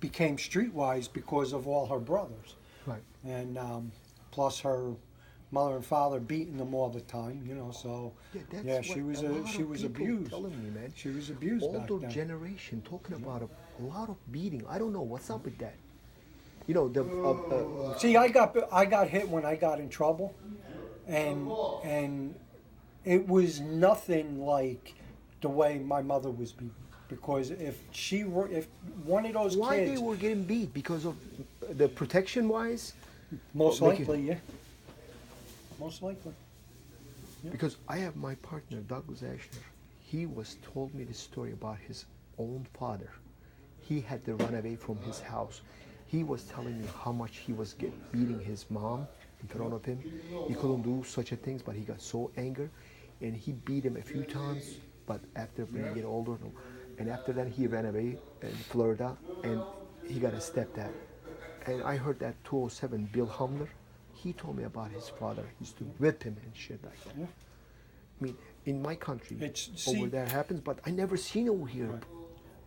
became streetwise because of all her brothers. Right. And plus her mother and father beating them all the time, so she was abused. Telling me, man. She was abused back Older then. generation talking about a lot of beating. I don't know what's up with that. You know, the See, I got hit when I got in trouble, and it was nothing like the way my mother was beaten. Because if one of those why kids, they were getting beat because of the protection wise? most likely, yeah, most likely. Yeah. Because I have my partner Douglas Ashner. He told me the story about his own father. He had to run away from his house. He was telling me how much he was beating his mom in front of him. He couldn't do such a things, but he got so angry, and he beat him a few times. But after being older, and after that he ran away in Florida, and he got a stepdad. And I heard that 207 Bill Humler, he told me about his father. He used to whip him and shit like that. Yeah. I mean, in my country, See, over there happens, but I never seen over here. Right.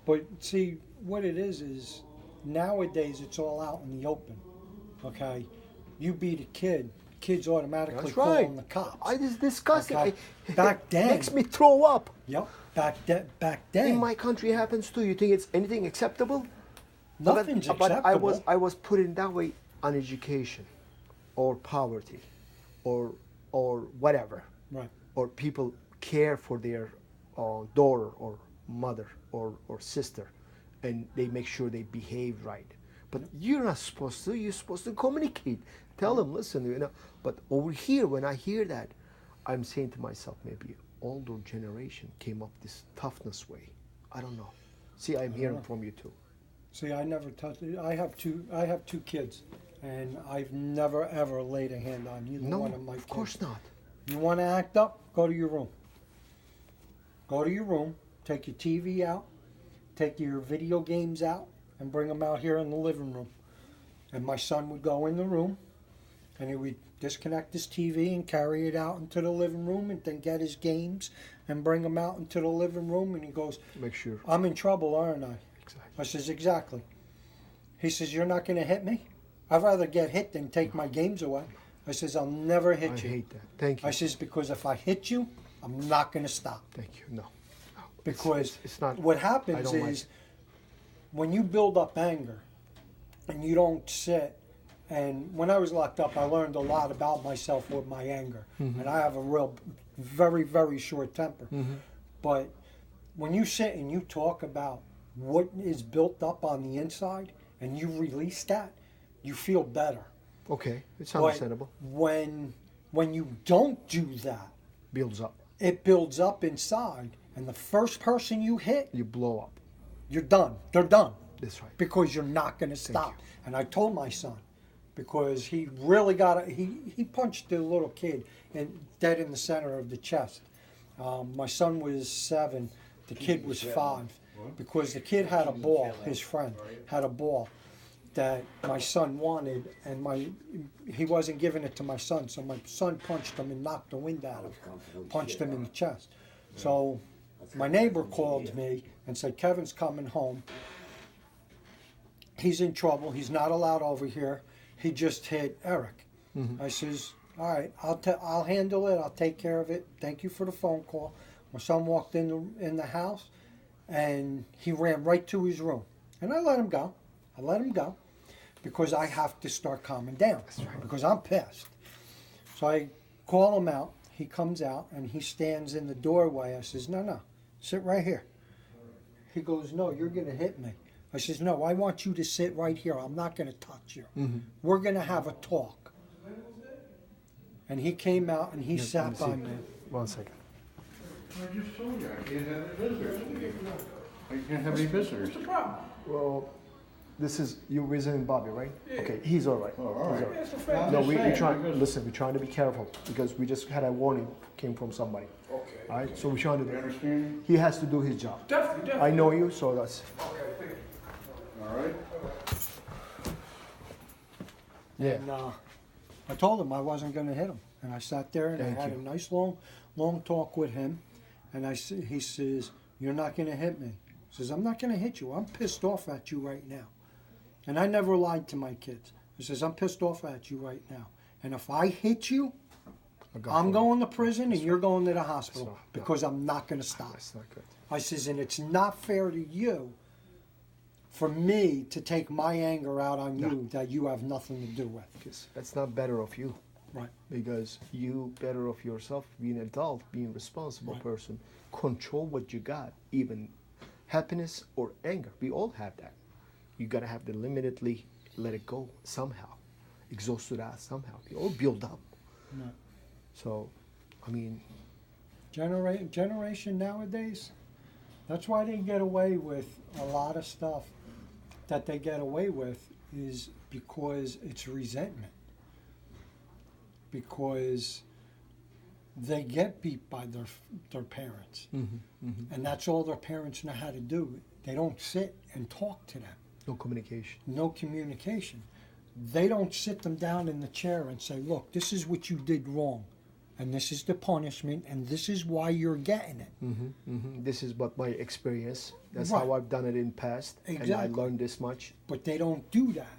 But see, what it is nowadays it's all out in the open. Okay, you beat a kid, kids automatically That's call right. on the cops. I just discussed Okay. it. Back then, Makes me throw up. Yep. Back then, In my country happens too. You think it's anything acceptable? nothing's But acceptable. I was put in that way on education, or poverty, or whatever, Right. or people care for their daughter or mother or sister, and they make sure they behave right. But you're not supposed to. You're supposed to communicate. Tell them, listen, But over here, when I hear that, I'm saying to myself, maybe older generation came up this toughness way. I don't know. See, I'm hearing from you too. See, I never touched it. I have two kids, and I've never ever laid a hand on either No, one of my kids. of course not. You want to act up? Go to your room. Go to your room. Take your TV out. Take your video games out, and bring them out here in the living room. And my son would go in the room, and he would disconnect his TV and carry it out into the living room, and then get his games and bring them out into the living room. And he goes, Make sure. "I'm in trouble, aren't I?" Exactly. I says, "Exactly." He says, "You're not going to hit me? I'd rather get hit than take my games away." I says, "I'll never hit I you." hate that. Thank you. I says, "Because if I hit you, I'm not going to stop." Thank you. No. Because it's not. what I happens don't like is it. when you build up anger and you don't sit, and when I was locked up, I learned a lot about myself with my anger. Mm-hmm. And I have a very, very short temper. Mm-hmm. But when you sit and you talk about what is built up on the inside and you release that, you feel better. Okay, it's But understandable. when you don't do that, Builds up. it builds up inside, and the first person you hit, You blow up. you're done. They're done. That's right. Because you're not going to stop. you. And I told my son, because he really he punched the little kid dead in the center of the chest. My son was 7, the kid was 5, because the kid had a ball, his friend had a ball that my son wanted, and he wasn't giving it to my son, so my son punched him and knocked the wind out of him, punched him in the chest. So my neighbor called me and said, "Kevin's coming home. He's in trouble. He's not allowed over here. He just hit Eric." Mm-hmm. I says, "All right, I'll handle it. I'll take care of it. Thank you for the phone call." My son walked in the house, and he ran right to his room, and I let him go. Because I have to start calming down. That's right. Because I'm pissed. So I call him out. He comes out and he stands in the doorway. I says, "No, sit right here." He goes, "No, you're going to hit me." I says, "No, I want you to sit right here. I'm not going to touch you. Mm-hmm. We're going to have a talk." And he came out and he Let sat me see. by me. 1 second. I just told you I can't have any visitors. I can't have any visitors. What's the problem? Well, this is you visiting Bobby, right? Yeah. Okay, he's all right. Oh, all He's right. It's a friend. No, just we saying, try. because- Listen, we're trying to be careful because we just had a warning came from somebody. Okay. All right, so we're trying You to. understand? He has to do his job. Definitely. I know you, so that's. Okay, thank you. All right? Yeah. And I told him I wasn't going to hit him. And I sat there and Thank I had you. a nice long talk with him. And he says, "You're not going to hit me." He says, I'm not going to hit you. I'm pissed off at you right now. And I never lied to my kids. He says, I'm pissed off at you right now. And if I hit you, I'm going to prison and you're going to the hospital because I'm not going to stop. That's not good. I says, and it's not fair to you for me to take my anger out on you that you have nothing to do with. Because that's not better of you. Right. Because you better of yourself, being an adult, being a responsible person, control what you got, even happiness or anger. We all have that. You gotta have to limitedly let it go somehow, exhaust it out somehow. We all build up. Right. So, I mean, generation nowadays, that's why they get away with a lot of stuff that they get away with is because it's resentment. Because they get beat by their parents. And that's all their parents know how to do. They don't sit and talk to them. no communication. No communication. They don't sit them down in the chair and say, look, this is what you did wrong. And this is the punishment, and this is why you're getting it. This is what my experience. That's Right. how I've done it in past, and I Exactly. learned this much. But they don't do that.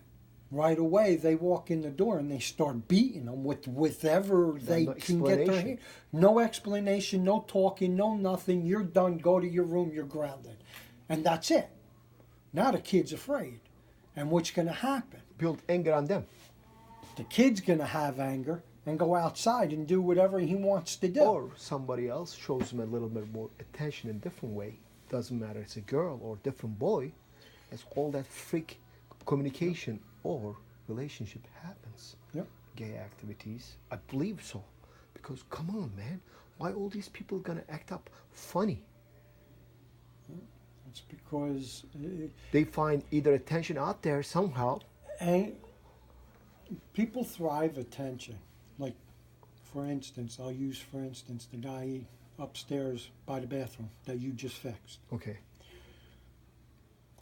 Right away, they walk in the door and they start beating them with whatever they no can get their explanation. hand. No explanation, no talking, no nothing. You're done. Go to your room. You're grounded. And that's it. Now the kid's afraid. And what's going to happen? Build anger on them. The kid's going to have anger and go outside and do whatever he wants to do. Or somebody else shows them a little bit more attention in a different way. Doesn't matter it's a girl or a different boy. It's all that freak communication or relationship happens. Yep. Gay activities, I believe so. Because come on, man, why all these people gonna act up funny? It's because They find either attention out there somehow. and people thrive attention. Like, for instance, I'll use, for instance, the guy upstairs by the bathroom that you just fixed. Okay,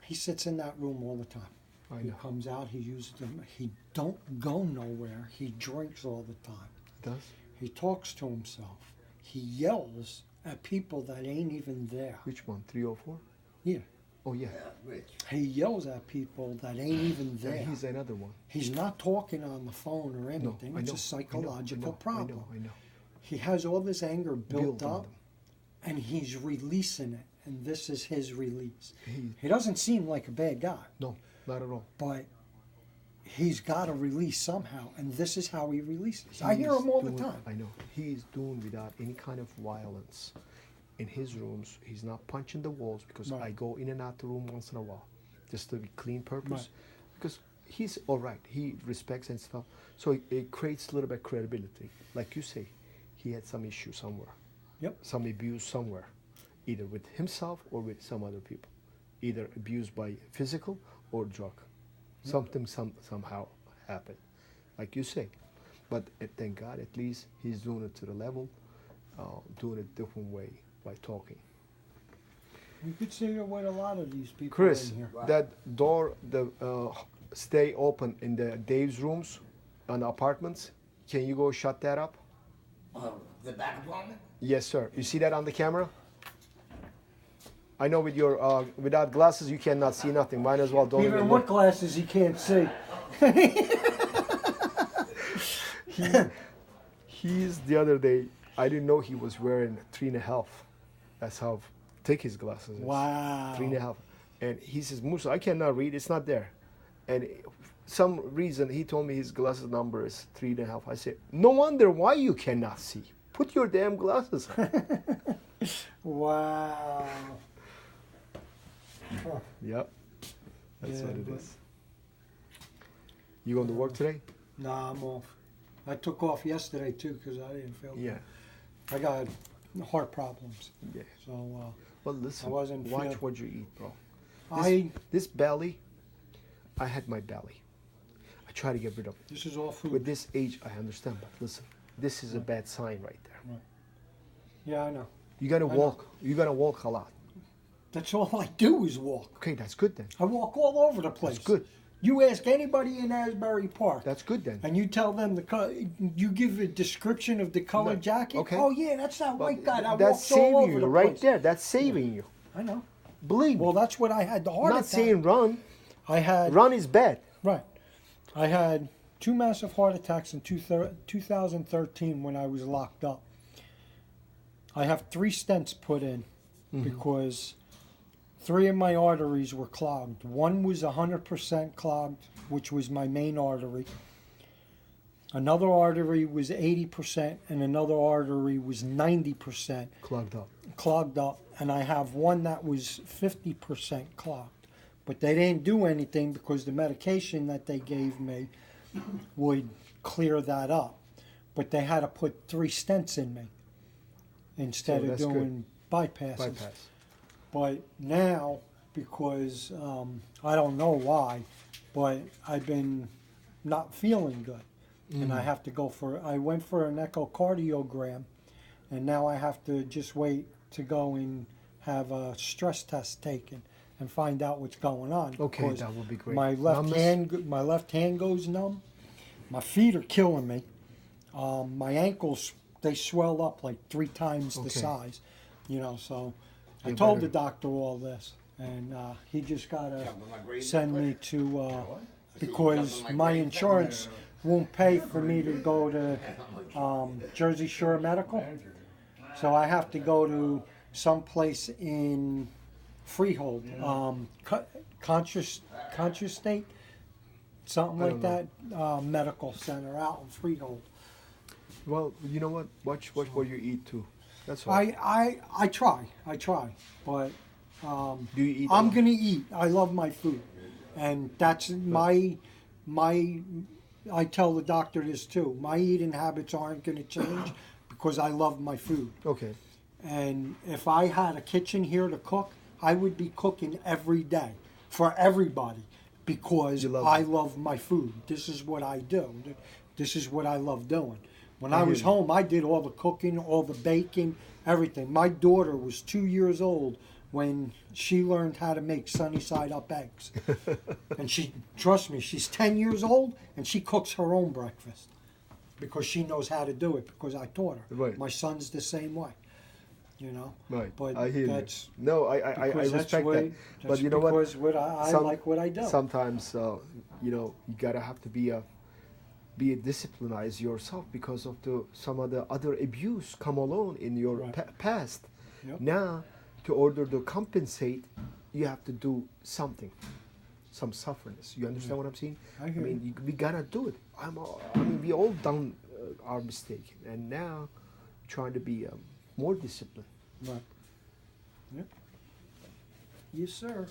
He sits in that room all the time. I He know. comes out, he uses them. He don't go nowhere. He drinks all the time. Does? He talks to himself. He yells at people that ain't even there. Which one? 304? Yeah. Oh yeah. He yells at people that ain't even there. He's another one. He's not talking on the phone or No, anything. I It's know. a psychological I problem. know. I know. He has all this anger built Build on up, them. and he's releasing it. And this is his release. He- He doesn't seem like a bad guy, No, not at all. but he's got to release somehow, and this is how he releases. I hear He's him all the doing- time. I know. He's doing without any kind of violence. In his rooms, he's not punching the walls because Right. I go in and out the room once in a while, just to be clean purpose. Right. Because he's all right. He respects and stuff. So it creates a little bit of credibility. Like you say, he had some issue somewhere. Yep. Some abuse somewhere, either with himself or with some other people. Either abused by physical or drug. Something somehow happened, like you say. But thank God, at least he's doing it to the level, doing it different way by talking. You could see it with a lot of these people Chris, in here. that door, stay open in the Dave's rooms on the apartments. Can you go shut that up? The back apartment? Yes, sir. You see that on the camera? I know with your without glasses you cannot see nothing. Might as well don't Even even with look. glasses, he can't see. He's the other day. I didn't know he was wearing 3.5. That's how thick his glasses is. Wow. 3.5. And he says, Musa, I cannot read. It's not there. And some reason he told me his glasses number is 3.5. I said, no wonder why you cannot see. Put your damn glasses on. Wow. Huh. Yep. That's Yeah, what it but- is. You going to work today? Nah, I'm off. I took off yesterday too because I didn't feel Yeah. good. I got heart problems. Yeah. So Well, listen. I wasn't watch feeling- what you eat, bro. this This belly, I had my belly. I try to get rid of it. is all food. With this age, I understand. But listen, this is a bad sign right there. Yeah, I know. You gotta I know. walk. You gotta walk a lot. That's all I do is walk. Okay, that's good then. I walk all over the place. That's good. You ask anybody in Asbury Park, That's good then. and you tell them you give a description of the color No, jacket. okay. Oh yeah, that's that white guy that That's walks all saving over you the right place. there. That's saving you. I know. Believe me. Well, that's what I had the heart Not attack. saying run. I had Run is bad. right. I had 2 massive heart attacks in 2013 when I was locked up. I have 3 stents put in because 3 of my arteries were clogged. One was 100% clogged, which was my main artery. Another artery was 80%, and another artery was 90% Clogged up. and I have one that was 50% clogged. But they didn't do anything because the medication that they gave me would clear that up. But they had to put 3 stents in me instead of that's doing bypasses. Bypass. But now, because I don't know why, but I've been not feeling good. And I have to I went for an echocardiogram, and now I have to just wait to go and have a stress test taken and find out what's going on. Okay, because that would be great. My left hand goes numb. My feet are killing me. My ankles, they swell up like 3 times the Okay. size. You know, so I You told better- the doctor all this, and he just got to send me to, because my insurance won't pay for me to go to Jersey Shore Medical. So I have to go to some place in Freehold, Conscious State, something I like don't that, medical center out in Freehold. Well, you know what? Watch what you eat too. That's all. I try, but Do you eat? I'm gonna eat. I love my food, and that's my. I tell the doctor this too. My eating habits aren't gonna change because I love my food. Okay. And if I had a kitchen here to cook, I would be cooking every day for everybody because You love I it. love my food. This is what I do. This is what I love doing. When I I hear was you. home, I did all the cooking, all the baking, everything. My daughter was 2 years old when she learned how to make sunny side up eggs. And trust me, she's 10 years old and she cooks her own breakfast because she knows how to do it because I taught her. Right. My son's the same way, you know. Right. But I hear that's you. No, I because that's respect way- that. But that's you know what? because I Some- like what I do. Sometimes, you know, you gotta have to be a disciplinize yourself because of some of the other abuse come along in your Right. past. Yep. Now, to order to compensate, you have to do something, some sufferness. You understand what I'm saying? I hear mean, we gotta do it. I mean, we all done our mistake, and now trying to be more disciplined. Right. Yep. Yes, sir.